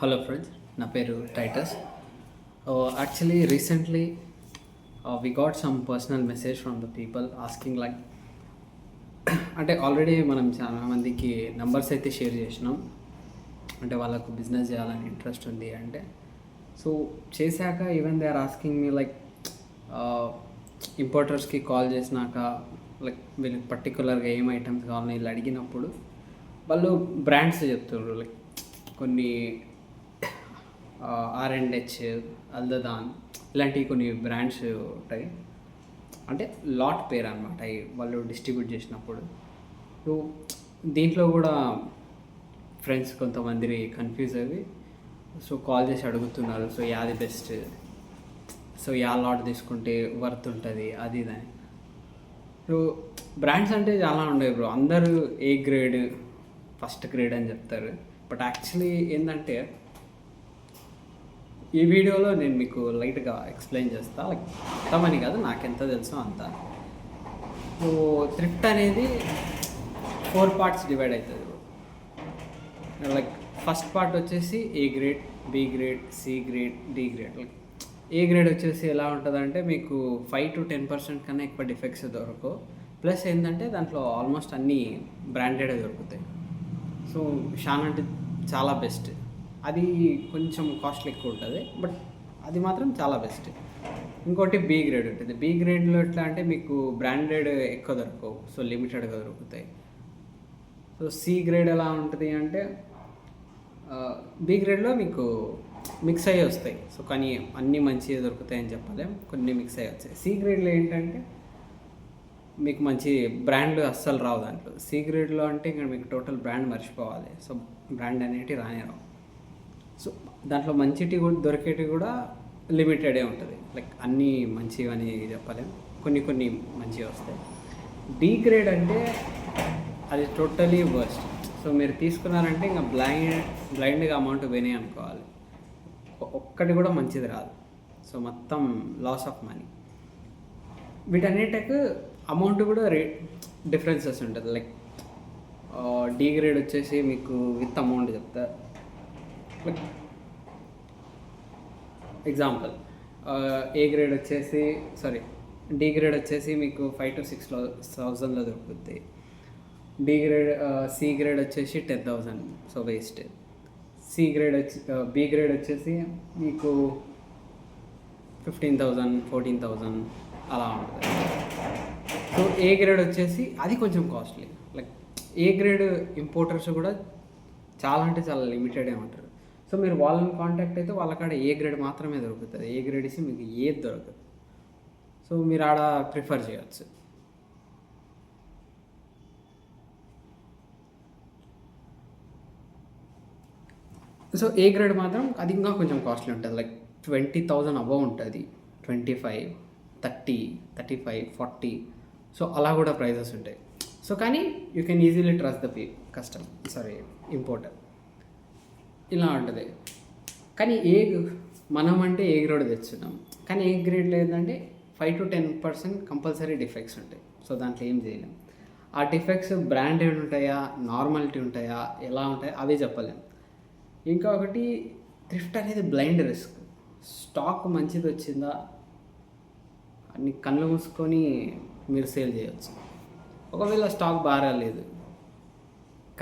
Hello friends, నా పేరు Titus. Actually recently we got some personal message from the people asking like అంటే already మనం చాలా మందికి నంబర్స్ అయితే షేర్ చేసినాం. అంటే వాళ్ళకు బిజినెస్ చేయాలని ఇంట్రెస్ట్ ఉంది అంటే, సో చేశాక even they are asking me like ఇంపోర్టర్స్కి కాల్ చేసినాక లైక్ వీళ్ళకి పర్టికులర్గా ఏం ఐటమ్స్ కావాలని వీళ్ళు అడిగినప్పుడు వాళ్ళు బ్రాండ్స్ చెప్తున్నారు. లైక్ కొన్ని R&H, అల్దదాన్ ఇలాంటివి కొన్ని బ్రాండ్స్ ఉంటాయి. అంటే లాట్ పేరు అనమాట వాళ్ళు డిస్ట్రిబ్యూట్ చేసినప్పుడు. సో దీంట్లో కూడా ఫ్రెండ్స్ కొంతమంది కన్ఫ్యూజ్ అయ్యి సో కాల్ చేసి అడుగుతున్నారు. సో యాది బెస్ట్, సో యా లాట్ తీసుకుంటే వర్త్ ఉంటుంది అది ఇదని. సో బ్రాండ్స్ అంటే చాలా ఉండవు బ్రో. అందరూ ఏ గ్రేడ్, ఫస్ట్ గ్రేడ్ అని చెప్తారు. బట్ యాక్చువల్లీ ఏంటంటే ఈ వీడియోలో నేను మీకు లైట్గా ఎక్స్ప్లెయిన్ చేస్తా. లైక్ మొత్తమని కాదు, నాకెంత తెలుసో అంత. సో థ్రిఫ్ట్ అనేది 4 పార్ట్స్ డివైడ్ అవుతుంది. లైక్ ఫస్ట్ పార్ట్ వచ్చేసి A grade, B grade, C grade, D grade. Like A grade వచ్చేసి ఎలా ఉంటుందంటే మీకు 5 to 10% కన్నా ఎక్కువ డిఫెక్ట్స్ దొరకవు. ప్లస్ ఏంటంటే దాంట్లో ఆల్మోస్ట్ అన్నీ బ్రాండెడ్ దొరుకుతాయి. సో చాలా అంటే చాలా బెస్ట్. అది కొంచెం కాస్ట్లీ ఎక్కువ ఉంటుంది, బట్ అది మాత్రం చాలా బెస్ట్. ఇంకోటి బి గ్రేడ్ ఉంటుంది. బి గ్రేడ్లో ఎట్లా అంటే మీకు బ్రాండెడ్ ఎక్కువ దొరకవు, సో లిమిటెడ్గా దొరుకుతాయి. సో సి గ్రేడ్ ఎలా ఉంటుంది అంటే బి గ్రేడ్లో మీకు మిక్స్ అయ్యి వస్తాయి. సో కానీ అన్నీ మంచిగా దొరుకుతాయని చెప్పలేం, కొన్ని మిక్స్ అయ్యి వస్తాయి. సి గ్రేడ్లో ఏంటంటే మీకు మంచి బ్రాండ్ అస్సలు రావు దాంట్లో. సి గ్రేడ్లో అంటే ఇంకా మీకు టోటల్ బ్రాండ్ మర్చిపోవాలి. సో బ్రాండ్ అనేటివి రానే రావు. సో దాంట్లో మంచిటి కూడా దొరికేటివి కూడా లిమిటెడే ఉంటుంది. లైక్ అన్నీ మంచివి అని చెప్పలేం, కొన్ని కొన్ని మంచిగా వస్తాయి. డి గ్రేడ్ అది టోటలీ వర్స్ట్. సో మీరు తీసుకున్నారంటే ఇంకా బ్లైండ్గా అమౌంట్ పోయినాయి అనుకోవాలి. ఒక్కటి కూడా మంచిది రాదు. సో మొత్తం లాస్ ఆఫ్ మనీ. వీటన్నిటికి అమౌంట్ కూడా డిఫరెన్సెస్ ఉంటుంది. లైక్ డి గ్రేడ్ వచ్చేసి మీకు విత్ అమౌంట్ చెప్తా. లైక్ ఎగ్జాంపుల్, ఏ గ్రేడ్ వచ్చేసి డి గ్రేడ్ వచ్చేసి మీకు 5 to 6,000 దొరుకుతుంది. సి గ్రేడ్ వచ్చేసి 10,000, సో వేస్ట్. బి గ్రేడ్ వచ్చేసి మీకు 15,000, 14,000 అలా ఉంటుంది. సో ఏ గ్రేడ్ వచ్చేసి అది కొంచెం costly. Like A grade importers కూడా చాలా అంటే చాలా లిమిటెడే ఉంటారు. సో మీరు వాళ్ళని కాంటాక్ట్ అయితే వాళ్ళకాడ ఏ గ్రేడ్ మాత్రమే దొరుకుతుంది. ఏ గ్రేడ్ ఇసి మీకు ఏది దొరకదు. సో మీరు ఆడ ప్రిఫర్ చేయవచ్చు. సో ఏ గ్రేడ్ మాత్రం అది ఇంకా కొంచెం కాస్ట్లీ ఉంటుంది. లైక్ 20,000 అబవ్ ఉంటుంది, 25, 30, 35, 40. సో అలా కూడా ప్రైజెస్ ఉంటాయి. సో కానీ you can easily trust the importer. ఇలా ఉంటుంది. కానీ మనం అంటే ఏ గ్రేడ్ తెచ్చున్నాం, కానీ ఏ గ్రేడ్లో ఏంటంటే 5 to 10% కంపల్సరీ డిఫెక్ట్స్ ఉంటాయి. సో దాంట్లో ఏం చేయలేం. ఆ డిఫెక్ట్స్ బ్రాండెడ్ ఉంటాయా, నార్మాలిటీ ఉంటాయా, ఎలా ఉంటాయా అవి చెప్పలేం. ఇంకా ఒకటి, థ్రిఫ్ట్ అనేది బ్లైండ్ రిస్క్. స్టాక్ మంచిది వచ్చిందా అన్ని కళ్ళు మూసుకొని మీరు సేల్ చేయవచ్చు. ఒకవేళ స్టాక్ బాగా లేదు,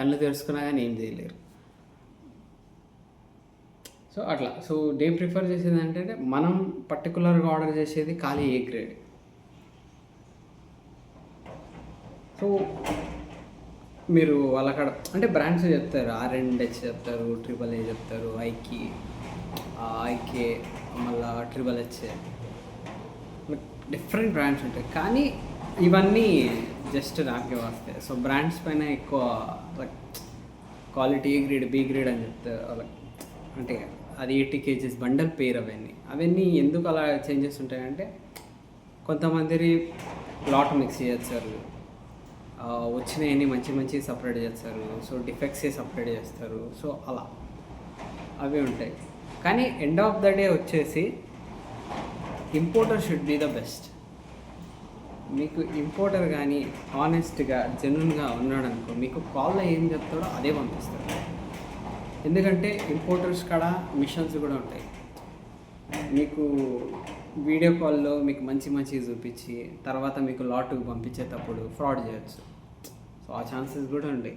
కళ్ళు తెరుచుకున్నా కానీ ఏం చేయలేరు. సో అట్లా. సో నేను ప్రిఫర్ చేసేది ఏంటంటే మనం పర్టికులర్గా ఆర్డర్ చేసేది ఖాళీ ఏ గ్రేడ్. సో మీరు వాళ్ళక్కడ అంటే బ్రాండ్స్ చెప్తారు, R&H చెప్తారు, AAA చెప్తారు, ఐకే, మళ్ళీ HHH, డిఫరెంట్ బ్రాండ్స్ ఉంటాయి. కానీ ఇవన్నీ జస్ట్ నాకే వస్తాయి. సో బ్రాండ్స్ పైన ఎక్కువ like quality A grade, B grade అని చెప్తారు. అంటే అది 80 kgs బండల్ పేరు. అవన్నీ ఎందుకు అలా చేంజెస్ ఉంటాయంటే కొంతమంది లాట్ మిక్స్ చేస్తారు, వచ్చినాయని మంచి సపరేట్ చేస్తారు. సో డిఫెక్ట్సే సపరేట్ చేస్తారు. సో అలా అవి ఉంటాయి. కానీ ఎండ్ ఆఫ్ ద డే వచ్చేసి importer should be the best. మీకు ఇంపోర్టర్ కానీ ఆనెస్ట్గా జెన్యున్గా ఉన్నాడు అనుకో, మీకు కాల్లో ఏం చెప్తాడో అదే పంపిస్తాడు. ఎందుకంటే ఇంపోర్టర్స్ కాడ మిషన్స్ కూడా ఉంటాయి. మీకు వీడియో కాల్లో మీకు మంచి మంచి చూపించి తర్వాత మీకు లాట్ పంపించేటప్పుడు ఫ్రాడ్ చేయొచ్చు. సో ఆ ఛాన్సెస్ కూడా ఉంటాయి.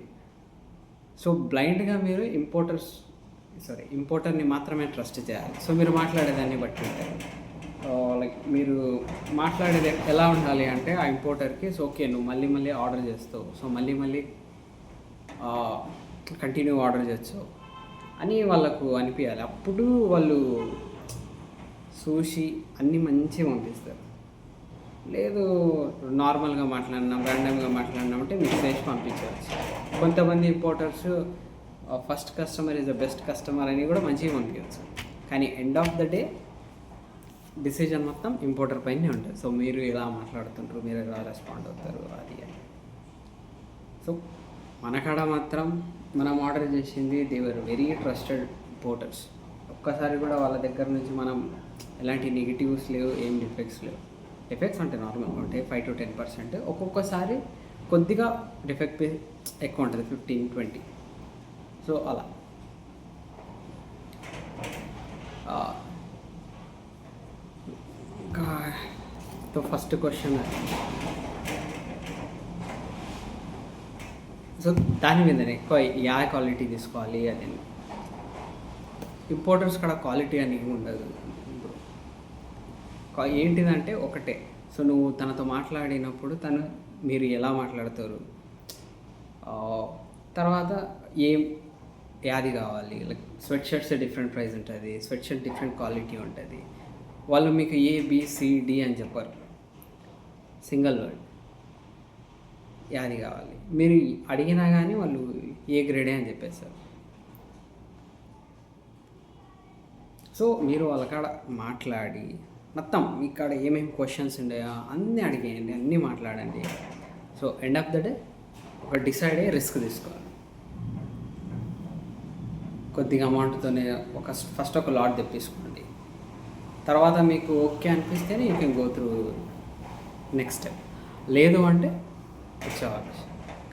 సో బ్లైండ్గా మీరు ఇంపోర్టర్ని మాత్రమే ట్రస్ట్ చేయాలి. సో మీరు మాట్లాడేదాన్ని బట్టి ఉంటాయి. లైక్ మీరు మాట్లాడేది ఎలా ఉండాలి అంటే ఆ ఇంపోర్టర్కి సో ఓకే నువ్వు మళ్ళీ మళ్ళీ ఆర్డర్ చేస్తావు, సో మళ్ళీ మళ్ళీ కంటిన్యూ ఆర్డర్ చేయొచ్చు అని వాళ్ళకు అనిపించాలి. అప్పుడు వాళ్ళు చూసి అన్నీ మంచిగా పంపిస్తారు. లేదు నార్మల్గా మాట్లాడినాం ర్యాండమ్గా మాట్లాడినాం అంటే మిక్స్ చేసి పంపించవచ్చు. కొంతమంది importers first customer is the best customer అని కూడా మంచిగా పంపించవచ్చు. కానీ end of the day decision మొత్తం ఇంపోర్టర్ పైనే ఉంటుంది. సో మీరు ఎలా మాట్లాడుతుంటారు, మీరు ఎలా రెస్పాండ్ అవుతారు అది అని. సో మన కాడ మాత్రం మనం ఆర్డర్ చేసింది దేవర్ వెరీ ట్రస్టెడ్ ఇంపోర్టర్స్. ఒక్కసారి కూడా వాళ్ళ దగ్గర నుంచి మనం ఎలాంటి నెగిటివ్స్ లేవు, ఏం డిఫెక్ట్స్ లేవు. డిఫెక్ట్స్ అంటే నార్మల్గా ఉంటాయి 5 to 10%. ఒక్కొక్కసారి కొద్దిగా డిఫెక్ట్ ఎక్కువ ఉంటుంది 15-20. సో అలా ఇంకా ఫస్ట్ క్వశ్చన్ సో దాని మీదనే ఎక్కువ యా క్వాలిటీ తీసుకోవాలి అని. ఇంపోర్టర్స్ కూడా క్వాలిటీ అని ఉండదు. ఏంటిదంటే ఒకటే. సో నువ్వు తనతో మాట్లాడినప్పుడు మీరు ఎలా మాట్లాడతారు, తర్వాత యాది కావాలి. Like sweat shirts different price ఉంటుంది, స్వెట్ షర్ట్ డిఫరెంట్ క్వాలిటీ ఉంటుంది. వాళ్ళు మీకు ABCD అని చెప్పారు, సింగిల్ వర్డ్ యాది కావాలి. మీరు అడిగినా కానీ వాళ్ళు ఏ గ్రేడే అని చెప్పేస్తారు. సో మీరు వాళ్ళ కాడ మాట్లాడి మొత్తం మీ కాడ ఏమేమి క్వశ్చన్స్ ఉన్నాయో అన్నీ అడిగేయండి, అన్నీ మాట్లాడండి. So end of the day ఒక డిసైడ్ అయ్యి రిస్క్ తీసుకోవాలి. కొద్దిగా అమౌంట్తోనే ఫస్ట్ ఒక లాట్ తెప్పించుకోండి. తర్వాత మీకు ఓకే అనిపిస్తేనే you can go through next step. లేదు అంటే వచ్చేవాళ్ళు.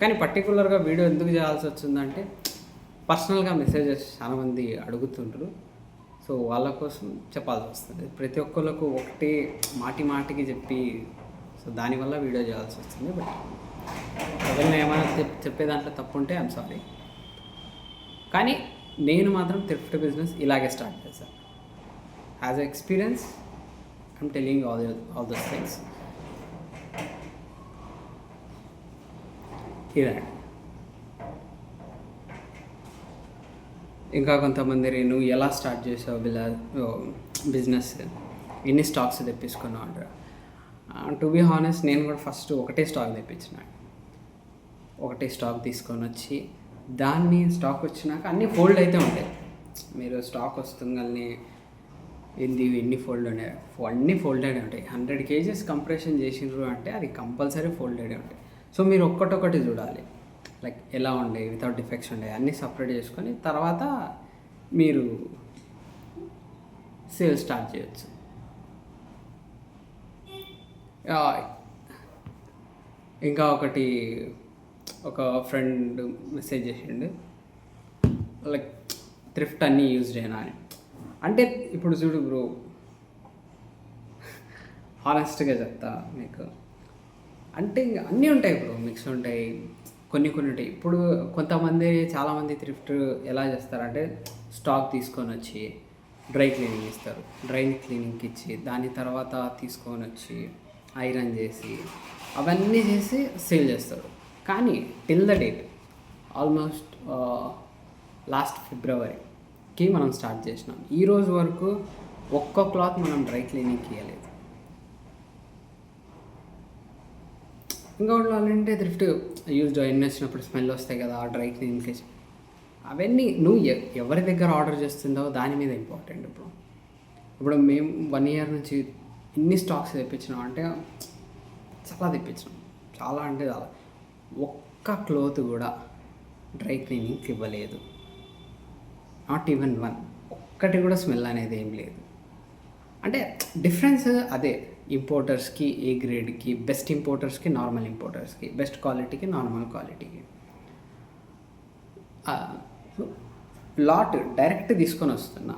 కానీ పర్టికులర్గా వీడియో ఎందుకు చేయాల్సి వచ్చిందంటే పర్సనల్గా మెసేజెస్ చాలామంది అడుగుతుంటారు. సో వాళ్ళ కోసం చెప్పాల్సి వస్తుంది. ప్రతి ఒక్కళ్ళకు ఒకటి మాటికి చెప్పి సో దానివల్ల వీడియో చేయాల్సి వస్తుంది. బట్ ఎవరైనా ఏమైనా చెప్పే దాంట్లో తప్పు ఉంటే ఐఎమ్ సారీ. కానీ నేను మాత్రం థ్రిఫ్ట్ బిజినెస్ ఇలాగే స్టార్ట్ చేశాను. As a experience I'm telling all those things. ఇదండి. ఇంకా కొంతమంది నువ్వు ఎలా స్టార్ట్ చేసావు బిజినెస్, ఎన్ని స్టాక్స్ తెప్పించుకున్నావు అంటారు. టు బీ హానెస్ట్ నేను కూడా ఫస్ట్ ఒకటే స్టాక్ తెప్పించిన. ఒకటే స్టాక్ తీసుకొని వచ్చి దాన్ని స్టాక్ వచ్చినాక అన్నీ ఫోల్డ్ అయితే ఉంటాయి. మీరు స్టాక్ వస్తుందని ఎన్ని ఫోల్డ్ ఉన్నాయి, అన్నీ ఫోల్డెడ్ ఉంటాయి. 100 kgs కంప్రెషన్ చేసిండ్రు అంటే అది కంపల్సరీ ఫోల్డెడ్ ఉంటాయి. సో మీరు ఒక్కటొక్కటి చూడాలి, లైక్ ఎలా ఉండే వితౌట్ డిఫెక్ట్స్ ఉండే అన్నీ సపరేట్ చేసుకొని తర్వాత మీరు సేల్ స్టార్ట్ చేయొచ్చు. ఇంకా ఒక ఫ్రెండ్ మెసేజ్ చేసిండు, లైక్ థ్రిఫ్ట్ అన్నీ యూజ్ చేయనా అని. అంటే ఇప్పుడు చూడు బ్రో, హానెస్ట్గా చెప్తా మీకు, అంటే అన్నీ ఉంటాయి బ్రో, మిక్స్ ఉంటాయి, కొన్ని ఉంటాయి. ఇప్పుడు చాలామంది థ్రిఫ్ట్ ఎలా చేస్తారంటే స్టాక్ తీసుకొని వచ్చి డ్రై క్లీనింగ్ ఇస్తారు. డ్రై క్లీనింగ్కి ఇచ్చి దాని తర్వాత తీసుకొని వచ్చి ఐరన్ చేసి అవన్నీ చేసి సేల్ చేస్తారు. కానీ till the date almost last ఫిబ్రవరికి మనం స్టార్ట్ చేసినాం. ఈరోజు వరకు ఒక్క క్లాత్ మనం డ్రై క్లీనింగ్కి ఇవ్వలేదు. ఇంకా వాళ్ళంటే థ్రిఫ్ట్ యూజ్డ్ ఎన్ని వచ్చినప్పుడు స్మెల్ వస్తాయి కదా ఆ డ్రై క్లీనింగ్కి. అవన్నీ నువ్వు ఎవరి దగ్గర ఆర్డర్ చేస్తుందో దాని మీద ఇంపార్టెంట్. ఇప్పుడు మేము 1 year నుంచి ఇన్ని స్టాక్స్ తెప్పించినాం అంటే చాలా తెప్పించినాం, చాలా అంటే చాలా. ఒక్క క్లోత్ కూడా డ్రై క్లీనింగ్కి ఇవ్వలేదు, నాట్ ఈవెన్ 1. ఒక్కటి కూడా స్మెల్ అనేది ఏం లేదు. అంటే డిఫరెన్స్ అదే, ఇంపోర్టర్స్కి ఏ గ్రేడ్కి, బెస్ట్ ఇంపోర్టర్స్కి నార్మల్ ఇంపోర్టర్స్కి, బెస్ట్ క్వాలిటీకి నార్మల్ క్వాలిటీకి. లాట్ డైరెక్ట్ తీసుకొని వస్తున్నా,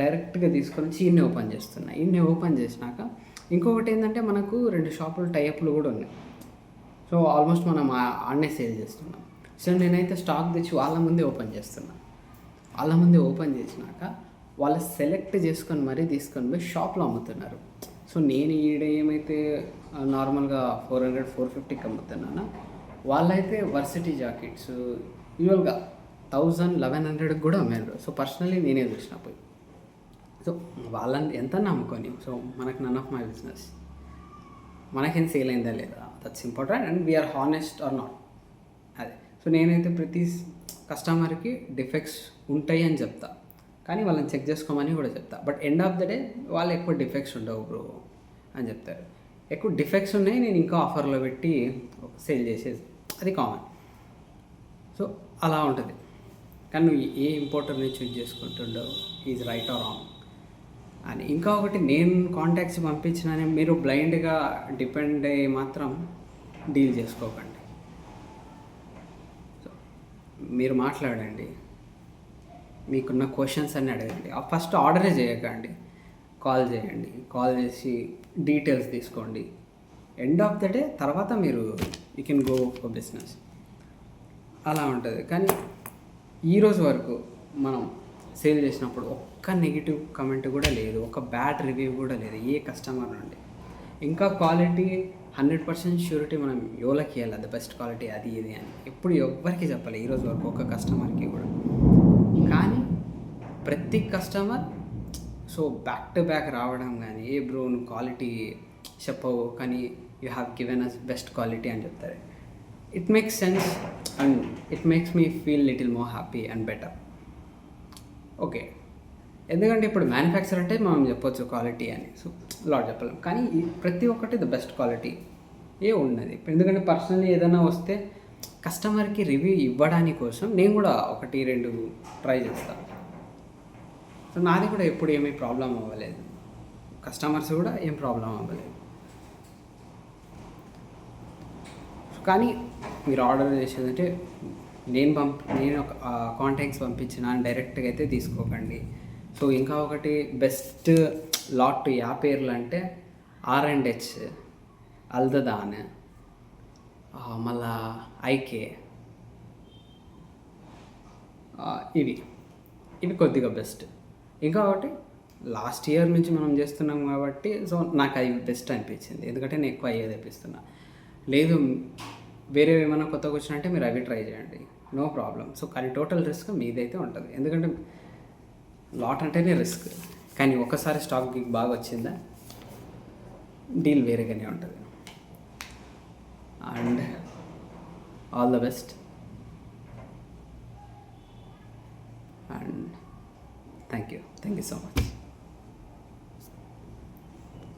డైరెక్ట్గా తీసుకొని వచ్చి ఈయన్ని ఓపెన్ చేస్తున్నా. ఈయన్ని ఓపెన్ చేసినాక ఇంకొకటి ఏంటంటే మనకు 2 షాపులు టైఅప్లు కూడా ఉన్నాయి. సో ఆల్మోస్ట్ మనం ఆడనే సేల్ చేస్తున్నాం. సో నేనైతే స్టాక్ తెచ్చి వాళ్ళ ముందే ఓపెన్ చేస్తున్నా. వాళ్ళ ముందే ఓపెన్ చేసినాక వాళ్ళు సెలెక్ట్ చేసుకొని మరీ తీసుకొని పోయి షాప్లో అమ్ముతున్నారు. సో నేను ఈడ ఏమైతే నార్మల్గా 400, 450కి అమ్ముతున్నానో వాళ్ళైతే వర్సిటీ జాకెట్స్ యూజువల్గా 1000, 1100కి కూడా అమ్మారు. సో పర్సనలీ నేనే చూసిన పోయి. సో వాళ్ళని ఎంత నమ్ముకొని, సో మనకు నన్ ఆఫ్ మై బిజినెస్, మనకేం సేల్ అయిందా లేదా, that's important and we are honest or not. అదే. సో నేనైతే ప్రతి కస్టమర్కి డిఫెక్ట్స్ ఉంటాయి అని చెప్తా, కానీ వాళ్ళని చెక్ చేసుకోమని కూడా చెప్తా. But end of the day వాళ్ళు ఎక్కువ డిఫెక్ట్స్ ఉండవు బ్రో అని చెప్తారు. ఎక్కువ డిఫెక్ట్స్ ఉన్నాయి, నేను ఇంకా ఆఫర్లో పెట్టి సేల్ చేసేది, అది కామన్. సో అలా ఉంటుంది. కానీ నువ్వు ఏ ఇంపోర్టర్ని చూజ్ చేసుకుంటుండవు, ఈజ్ రైట్ ఆర్ రాంగ్ అని. ఇంకా ఒకటి, నేను కాంటాక్ట్స్ పంపించినానే మీరు బ్లైండ్గా డిపెండ్ అయ్యి మాత్రం డీల్ చేసుకోకండి. సో మీరు మాట్లాడండి, మీకున్న క్వశ్చన్స్ అన్నీ అడగండి. ఫస్ట్ ఆర్డరే చేయకండి, కాల్ చేయండి. కాల్ చేసి డీటెయిల్స్ తీసుకోండి. ఎండ్ ఆఫ్ ద డే తర్వాత మీరు you can go for business, అలా ఉంటుంది. కానీ ఈరోజు వరకు మనం సేల్ చేసినప్పుడు ఒక్క నెగిటివ్ కమెంట్ కూడా లేదు, ఒక బ్యాడ్ రివ్యూ కూడా లేదు ఏ కస్టమర్ నుండి. ఇంకా క్వాలిటీ 100% ష్యూరిటీ మనం ఎవరికి ఇవ్వాలి, అది బెస్ట్ క్వాలిటీ అది ఇది అని ఎప్పుడు ఎవ్వరికి చెప్పాలి ఈరోజు వరకు, ఒక కస్టమర్కి కూడా. కానీ ప్రతి customer so back to back రావడం కానీ, ఏ బ్రో నువ్వు క్వాలిటీ చెప్పవు కానీ you have given us best quality అని చెప్తారు. It makes sense and it makes me feel little more happy and better. Okay, ఎందుకంటే ఇప్పుడు మ్యానుఫ్యాక్చర్ అంటే మనం చెప్పొచ్చు క్వాలిటీ అని, సో లాట్ చెప్పలేం. కానీ ప్రతి ఒక్కటి ద బెస్ట్ క్వాలిటీ ఏ ఉన్నది. ఎందుకంటే పర్సనల్లీ ఏదైనా వస్తే కస్టమర్కి రివ్యూ ఇవ్వడానికి కోసం నేను కూడా 1-2 ట్రై చేస్తాను. సో నాది కూడా ఎప్పుడు ఏమీ ప్రాబ్లం అవ్వలేదు, కస్టమర్స్ కూడా ఏం ప్రాబ్లం అవ్వలేదు. కానీ మీరు ఆర్డర్ చేసేదంటే నేను కాంటాక్ట్స్ పంపించిన డైరెక్ట్గా అయితే తీసుకోకండి. సో ఇంకా ఒకటి, బెస్ట్ లాట్ యా పేర్లు అంటే R&H, అల్దదాన్, మళ్ళా ఐకే, ఇవి కొద్దిగా బెస్ట్. ఇంకా ఒకటి లాస్ట్ ఇయర్ నుంచి మనం చేస్తున్నాం కాబట్టి సో నాకు అవి బెస్ట్ అనిపించింది, ఎందుకంటే నేను ఎక్కువ అయ్యే తెప్పిస్తున్నా. లేదు వేరే ఏమైనా కొత్తగా వచ్చినట్టే మీరు అవి ట్రై చేయండి, నో ప్రాబ్లం. సో కానీ టోటల్ రిస్క్ మీదైతే ఉంటుంది, ఎందుకంటే లాట్ అంటేనే రిస్క్. కానీ ఒకసారి స్టాక్ బాగా వచ్చిందా డీల్ వేరేగానే ఉంటుంది. And all the best and thank you so much.